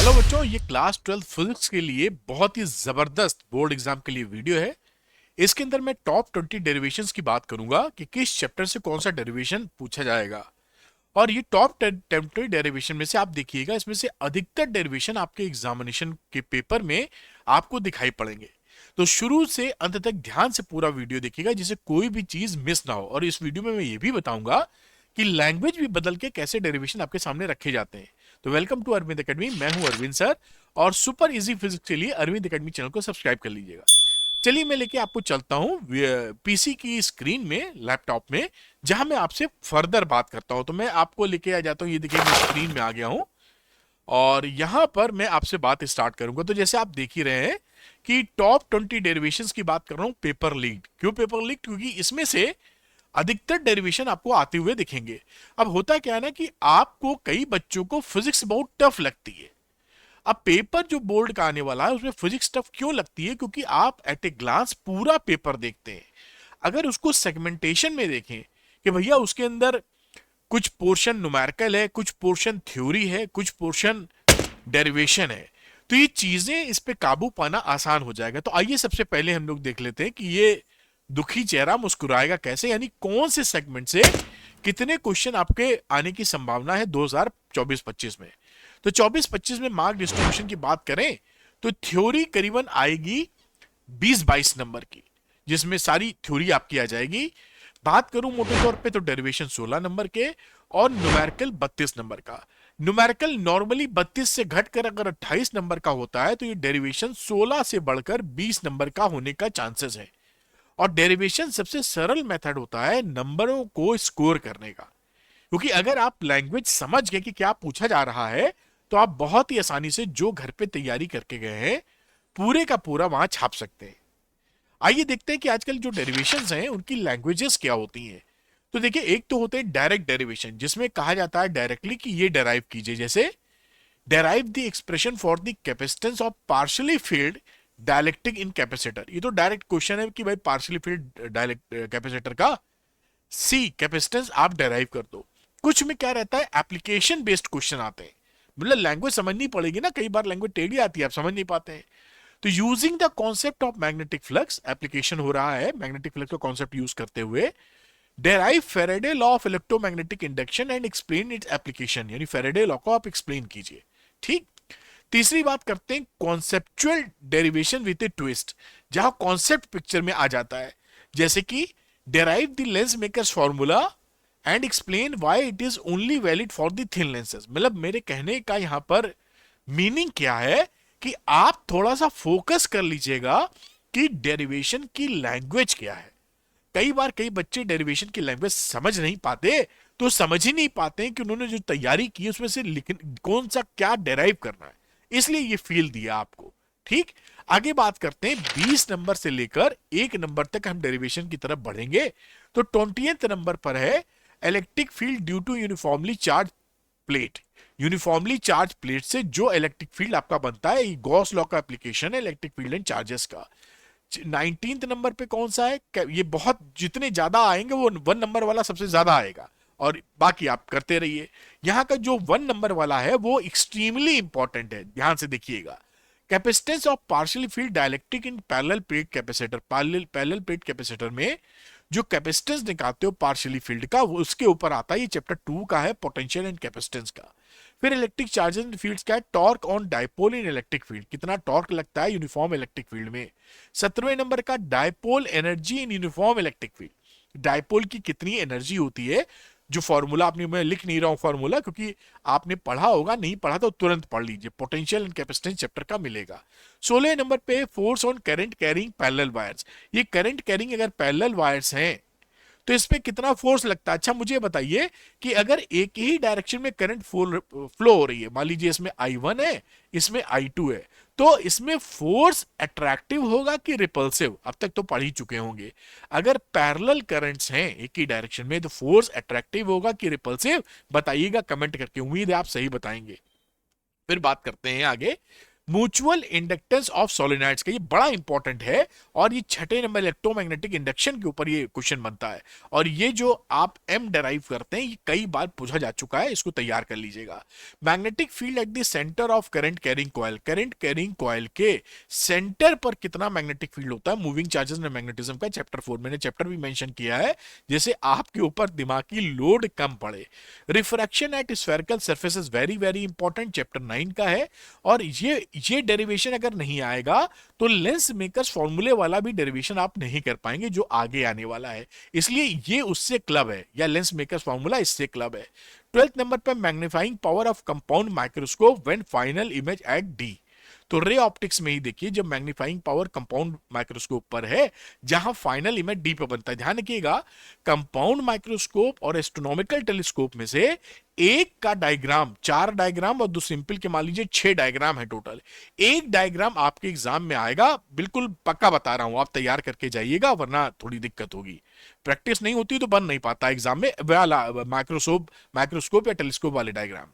Hello बच्चों, ये class 12 physics के लिए बहुत ही जबरदस्त बोर्ड एग्जाम के लिए वीडियो है। इसके अंदर मैं टॉप 20 डेरिवेशंस की बात करूंगा कि किस चैप्टर से कौन सा डेरिवेशन पूछा जाएगा। और ये टॉप 20 डेरिवेशन में से आप देखिएगा, इसमें से अधिकतर डेरिवेशन आपके एग्जामिनेशन के पेपर में आपको दिखाई पड़ेंगे। तो शुरू से अंत तक ध्यान से पूरा वीडियो देखिएगा जिससे कोई भी चीज मिस ना हो। और इस वीडियो में मैं ये भी बताऊंगा कि लैंग्वेज भी बदल के कैसे डेरिवेशन आपके सामने रखे जाते हैं। तो वेलकम टू अरविंद एकेडमी, मैं हूं अरविंद सर। और सुपर इजी फिजिक्स के लिए अरविंद एकेडमी चैनल को सब्सक्राइब कर लीजिएगा। चलिए मैं लेके आपको चलता हूं पीसी की स्क्रीन में, लैपटॉप में, जहां मैं आपसे फर्दर बात करता हूं। तो मैं आपको लेके आ जाता हूं, ये देखिए मैं स्क्रीन में आ गया हूं और यहां पर मैं आपसे बात स्टार्ट करूंगा। तो जैसे आप देख ही रहे हैं कि टॉप 20 डेरिवेशंस की बात कर रहा हूं पेपर लीक्ड। क्यों पेपर लीक्ड? क्योंकि इसमें से अधिकतर डेरिवेशन आपको आते हुए दिखेंगे। अब होता क्या है ना कि आपको, कई बच्चों को फिजिक्स बहुत टफ लगती है। अब पेपर जो बोर्ड का आने वाला है उसमें फिजिक्स टफ क्यों लगती है? क्योंकि आप एट ए ग्लांस पूरा पेपर देखते हैं। अगर उसको सेगमेंटेशन में देखें कि भैया उसके अंदर कुछ पोर्शन न्यूमेरिकल है, कुछ पोर्शन थ्योरी है, कुछ पोर्शन डेरिवेशन है, तो ये चीजें, इस पे काबू पाना आसान हो जाएगा। तो आइए सबसे पहले हम लोग देख लेते हैं कि ये दुखी चेहरा मुस्कुराएगा कैसे, यानी कौन से सेगमेंट से कितने क्वेश्चन आपके आने की संभावना है 2024-25 में। तो 24-25 में मार्क डिस्ट्रीब्यूशन की बात करें तो थ्योरी करीबन आएगी 20-22 नंबर की, जिसमें सारी थ्योरी आपकी आ जाएगी। बात करूं मोटे तौर पे तो डेरिवेशन 16 नंबर के और न्यूमेरिकल 32 नंबर का। न्यूमेरिकल नॉर्मली 32 से घटकर अगर 28 नंबर का होता है तो ये डेरिवेशन 16 से बढ़कर 20 नंबर का होने का चांसेस है। और डेरिवेशन सबसे सरल मेथड होता है नंबरों को स्कोर करने का, क्योंकि अगर आप लैंग्वेज समझ गए कि क्या पूछा जा रहा है तो आप बहुत ही आसानी से जो घर पे तैयारी करके गए हैं पूरे का पूरा वहां छाप सकते हैं। आइए देखते हैं कि आजकल जो डेरिवेशंस हैं उनकी लैंग्वेजेस क्या होती हैं। तो देखिए, एक तो होते हैं डायरेक्ट डेरिवेशन, जिसमें कहा जाता है डायरेक्टली कि ये डेराइव कीजिए। जैसे derive the expression for the capacitance of partially field dielectric in capacitor. ये तो डायरेक्ट क्वेश्चन है कि भाई पार्शियली फील्ड डाइलेक्ट कैपेसिटर का सी कैपेसिटेंस आप डेराइव कर दो। कुछ में क्या रहता है, एप्लीकेशन बेस्ड क्वेश्चन आते हैं। मतलब लैंग्वेज समझनी पड़ेगी ना, कई बार लैंग्वेज टेढ़ी आती है, आप समझ नहीं पाते हैं। तो using the concept of magnetic flux, application हो रहा है मैग्नेटिक फ्लक्स का कॉन्सेप्ट यूज करते हुए, derive Faraday law of electromagnetic induction and explain its application, यानी फेरेडे लॉ को आप एक्सप्लेन कीजिए। ठीक। तीसरी बात करते हैं conceptual derivation with A twist, जहां कॉन्सेप्ट पिक्चर में आ जाता है। जैसे कि derive the lens makers formula and explain why it is only valid for the thin lenses. मतलब मेरे कहने का यहां पर मीनिंग क्या है कि आप थोड़ा सा फोकस कर लीजिएगा कि डेरिवेशन की लैंग्वेज क्या है। कई बार कई बच्चे डेरिवेशन की लैंग्वेज समझ नहीं पाते, तो समझ ही नहीं पाते कि उन्होंने जो तैयारी की उसमें से कौन सा क्या डेराइव करना है, इसलिए ये फील दिया आपको। ठीक। आगे बात करते हैं 20 नंबर से लेकर 1 नंबर तक हम डेरिवेशन की तरफ बढ़ेंगे। तो 20th नंबर पर है electric field due to uniformly charge plate. Uniformly charge plate से जो इलेक्ट्रिक फील्ड आपका बनता है, गॉस लॉ का एप्लीकेशन है इलेक्ट्रिक फील्ड एंड चार्जेस का। 19th नंबर पे कौन सा है? ये बहुत, जितने ज्यादा आएंगे वो 1 नंबर वाला सबसे ज्यादा आएगा और बाकी आप करते रहिए। यहां का जो 1 नंबर वाला है वो एक्सट्रीमली इंपॉर्टेंट है, ध्यान से देखिएगा। Capacitance of partially field dielectric in parallel plate capacitor. Parallel plate capacitor में जो कैपेसिटेंस निकालते हो पार्शियली फील्ड का, वो उसके ऊपर आता है। ये चैप्टर 2 का है, पोटेंशियल एंड कैपेसिटेंस का। फिर इलेक्ट्रिक चार्जेस एंड फील्ड्स का है, torque on dipole in electric field, कितना टॉर्क लगता है यूनिफॉर्म इलेक्ट्रिक फील्ड में। 17वें नंबर का dipole energy in uniform electric field, dipole की कितनी एनर्जी होती है। जो फॉर्मूला आपने, मैं लिख नहीं रहा हूं फॉर्मूला क्योंकि आपने पढ़ा होगा, नहीं पढ़ा तो तुरंत पढ़ लीजिए, पोटेंशियल एंड कैपेसिटेंस चैप्टर का मिलेगा। 16 नंबर पे force on current carrying parallel wires. ये करंट कैरिंग अगर पैरेलल वायर्स हैं तो इस पे कितना फोर्स लगता है। अच्छा मुझे बताइए कि अगर एक ही डायरेक्शन में करंट फ्लो हो रही है, मान लीजिए इसमें I1 है, इसमें I2 है, तो इसमें फोर्स अट्रैक्टिव होगा कि रिपल्सिव? अब तक तो पढ़ ही चुके होंगे। अगर पैरेलल करंट्स हैं एक ही डायरेक्शन में तो फोर्स अट्रैक्टिव होगा कि रिपल्सिव? बताइएगा कमेंट करके, उम्मीद है आप सही बताएंगे। फिर बात करते हैं आगे म्यूचुअल इंडक्टेंस ऑफ सोलेनॉइड्स का, ये बड़ा इंपॉर्टेंट है और ये छठे नंबर इलेक्ट्रोमैग्नेटिक इंडक्शन के ऊपर ये क्वेश्चन बनता है। और ये जो आप एम डराइव करते हैं ये कई बार पूछा जा चुका है, इसको तैयार कर लीजिएगा। Magnetic field at the centre of current carrying coil, current carrying coil के सेंटर पर कितना मैग्नेटिक फील्ड होता है, मूविंग चार्जेस में मैग्नेटिज्म का चैप्टर 4, मैंने चैप्टर भी मेंशन किया है, जैसे आपके ऊपर दिमागी लोड कम पड़े। Refraction at spherical surfaces very very important, chapter 9 का है। और ये डेरिवेशन अगर नहीं आएगा तो लेंस मेकर्स फॉर्मूले वाला भी डेरिवेशन आप नहीं कर पाएंगे जो आगे आने वाला है, इसलिए ये उससे क्लब है, या लेंस मेकर्स फॉर्मूला इससे क्लब है। 12th नंबर पे magnifying power of compound microscope when final image at D. तो रे ऑप्टिक्स में ही देखिए जब मैग्नीफाइंग पावर कंपाउंड माइक्रोस्कोप पर है जहां फाइनल इमेज डी पे बनता है, ध्यान रखिएगा कंपाउंड माइक्रोस्कोप और एस्ट्रोनॉमिकल टेलीस्कोप में से एक का डायग्राम, 4 डायग्राम और दो सिंपल के मान लीजिए 6 डायग्राम है टोटल, एक डायग्राम आपके एग्जाम में आएगा, बिल्कुल पक्का बता रहा हूं, आप तैयार करके जाइएगा वरना थोड़ी दिक्कत होगी, प्रैक्टिस नहीं होती तो बन नहीं पाता एग्जाम में वाला माइक्रोस्कोप या टेलीस्कोप वाले diagram.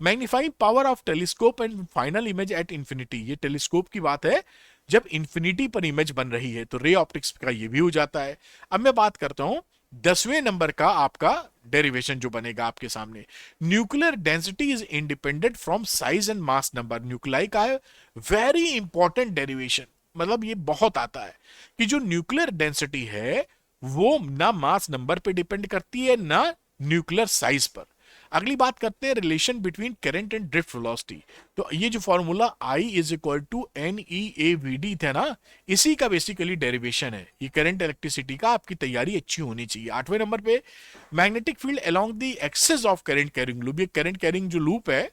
Magnifying power of telescope and final image at infinity, ये टेलीस्कोप की बात है जब इंफिनिटी पर इमेज बन रही है, तो रे ऑप्टिक्स का ये भी हो जाता है। अब मैं बात करता हूं 10वें नंबर का आपका डेरिवेशन जो बनेगा आपके सामने, nuclear density is independent from size and mass number, nuclei का है वेरी इंपॉर्टेंट डेरिवेशन, मतलब ये बहुत आता है कि जो न्यूक्लियर डेंसिटी है वो ना मास नंबर पे डिपेंड करती है ना न्यूक्लियर साइज पर। अगली बात करते हैं relation between current and drift velocity, तो ये जो formula I is equal to NEAVD था ना, इसी का बेसिकली डेरिवेशन है, ये करंट इलेक्ट्रिसिटी का, आपकी तैयारी अच्छी होनी चाहिए। 8वें नंबर पे magnetic field along the axis of current carrying loop, ये करंट कैरिंग जो लूप है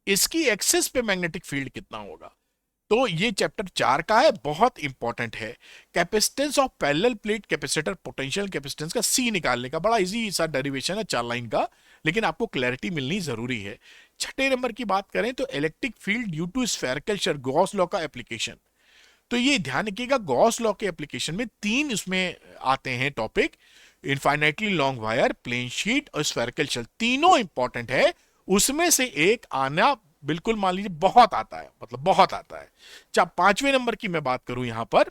इसकी एक्सेस पे मैग्नेटिक फील्ड कितना होगा, तो ये चैप्टर 4 का है, बहुत इंपॉर्टेंट है। Capacitance of parallel plate capacitor, potential capacitance का सी निकालने का बड़ा इजी सा डेरिवेशन है 4 लाइन का, लेकिन आपको क्लैरिटी मिलनी जरूरी है। छठे नंबर की बात करें तो electric field due to spherical shell, Gauss law का एप्लीकेशन, तो ये ध्यान रखिएगा गॉस लॉ के एप्लीकेशन में 3 इसमें आते हैं topic, infinitely long wire, plane sheet और स्फेरिकल शेल, तीनों इंपॉर्टेंट है, उसमें से एक आना बिल्कुल मान लीजिए बहुत आता है, मतलब बहुत आता है। अच्छा 5वें नंबर की मैं बात करूं यहां पर,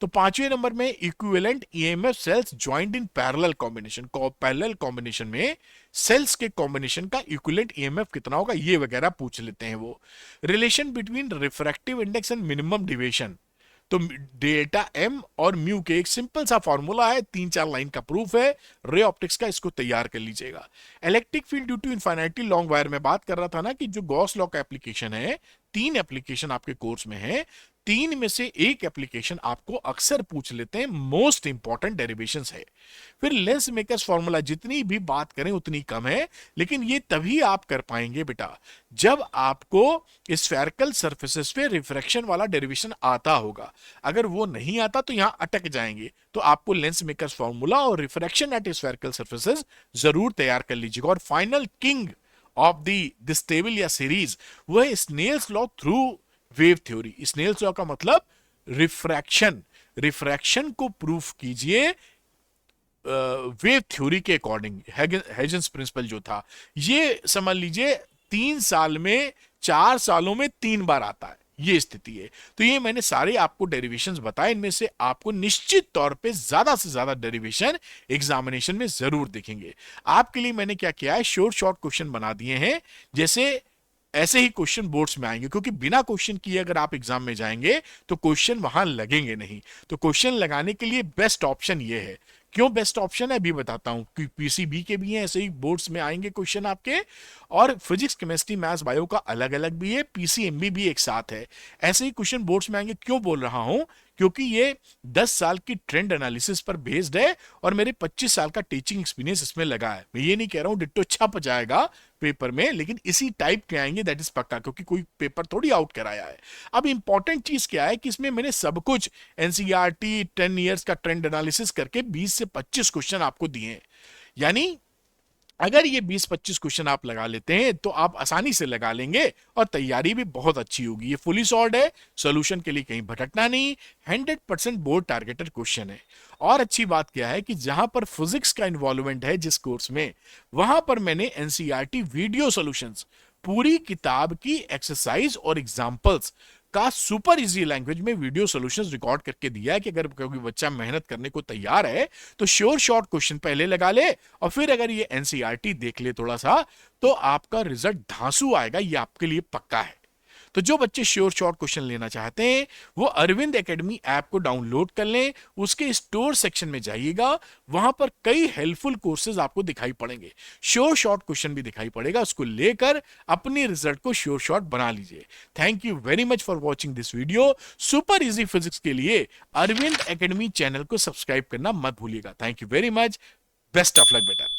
तो 5वें नंबर में equivalent EMF cells joint in parallel combination, parallel combination में सेल्स के कॉम्बिनेशन का इक्विवेलेंट ईएमएफ कितना होगा ये वगैरह पूछ लेते हैं वो। Relation between refractive index and minimum deviation, तो डेल्टा एम और म्यू के एक सिंपल सा फॉर्मूला है, 3-4 लाइन का प्रूफ है रे ऑप्टिक्स का, इसको तैयार कर लीजिएगा। Electric field due to infinitely long wire में बात कर रहा था ना कि जो गॉस लॉ का एप्लीकेशन है, 3 एप्लीकेशन आपके कोर्स में है, 3 में से एक एप्लीकेशन आपको अक्सर पूछ लेते हैं, मोस्ट इंपॉर्टेंट डेरिवेशंस है। फिर लेंस मेकर्स फॉर्मूला जितनी भी बात करें उतनी कम है, लेकिन ये तभी आप कर पाएंगे बेटा जब आपको स्फेरिकल सरफेसेस पे रिफ्रैक्शन वाला डेरिवेशन आता होगा, अगर वो नहीं आता तो यहां अटक जाएंगे, तो आपको लेंस मेकर्स फॉर्मूला और रिफ्रैक्शन एट स्फेरिकल सरफेसेस जरूर तैयार कर लीजिएगा। और final king of this table या सीरीज वो है Snell's law through wave theory. Snell's law का मतलब रिफ्रैक्शन को प्रूफ कीजिए वेव थ्योरी के अकॉर्डिंग, हेजन्स प्रिंसिपल जो था, ये समझ लीजिए 3 साल में 4 सालों में 3 बार आता है, ये स्थिति है। तो ये मैंने सारे आपको डेरिवेशंस बताए, इनमें से आपको निश्चित तौर पे ज्यादा से ज्यादा डेरिवेशन एग्जामिनेशन में जरूर दिखेंगे। आपके लिए मैंने क्या किया है, शॉर्ट शॉर्ट क्वेश्चन बना दिए हैं, जैसे ऐसे ही क्वेश्चन बोर्ड्स में आएंगे, क्योंकि बिना क्वेश्चन किए अगर आप एग्जाम में जाएंगे तो क्वेश्चन वहां लगेंगे नहीं, तो क्वेश्चन लगाने के लिए बेस्ट ऑप्शन ये है। क्यों बेस्ट ऑप्शन है अभी बताता हूं, कि पीसीबी के भी हैं, ऐसे ही बोर्ड्स में आएंगे क्वेश्चन आपके, और फिजिक्स केमिस्ट्री मैथ्स बायो का अलग अलग भी है, पीसीएमबी भी एक साथ है, ऐसे ही क्वेश्चन बोर्ड्स में आएंगे। क्यों बोल रहा हूं, क्योंकि ये 10 साल की ट्रेंड एनालिसिस पर बेस्ड है और मेरे 25 साल का टीचिंग एक्सपीरियंस इसमें लगा है। मैं ये नहीं कह रहा हूं डिट्टो छप जाएगा पेपर में, लेकिन इसी टाइप के आएंगे, दैट इज पक्का, क्योंकि कोई पेपर थोड़ी आउट कराया है। अब इंपॉर्टेंट चीज क्या है कि इसमें मैंने सब कुछ एनसीईआरटी 10 इयर्स का ट्रेंड एनालिसिस करके 20 से 25 क्वेश्चन आपको दिए हैं, यानी अगर ये 20-25 क्वेश्चन आप लगा लेते हैं तो आप आसानी से लगा लेंगे और तैयारी भी बहुत अच्छी होगी। ये फुली सॉल्व्ड है, सॉल्यूशन के लिए कहीं भटकना नहीं, 100% बोर्ड टारगेटेड क्वेश्चन है। और अच्छी बात क्या है कि जहां पर फिजिक्स का इन्वॉल्वमेंट है जिस कोर्स में, वहां पर मैंने एनसीईआरटी वीडियो सॉल्यूशंस पूरी किताब की एक्सरसाइज और एग्जाम्पल्स का सुपर इजी लैंग्वेज में वीडियो सॉल्यूशंस रिकॉर्ड करके दिया है कि अगर कोई बच्चा मेहनत करने को तैयार है तो श्योर शॉर्ट क्वेश्चन पहले लगा ले और फिर अगर ये एनसीईआरटी देख ले थोड़ा सा तो आपका रिजल्ट धांसू आएगा, ये आपके लिए पक्का है। तो जो बच्चे श्योर शॉर्ट क्वेश्चन लेना चाहते हैं वो अरविंद एकेडमी ऐप को डाउनलोड कर लें, उसके स्टोर सेक्शन में जाइएगा, वहां पर कई हेल्पफुल कोर्सेज आपको दिखाई पड़ेंगे, श्योर शॉर्ट क्वेश्चन भी दिखाई पड़ेगा, उसको लेकर अपने रिजल्ट को श्योर शॉर्ट बना लीजिए। Thank you very much for watching this video. Super easy physics के लिए अरविंद एकेडमी चैनल को सब्सक्राइब करना मत भूलिएगा। Thank you very much, best of luck बेटा।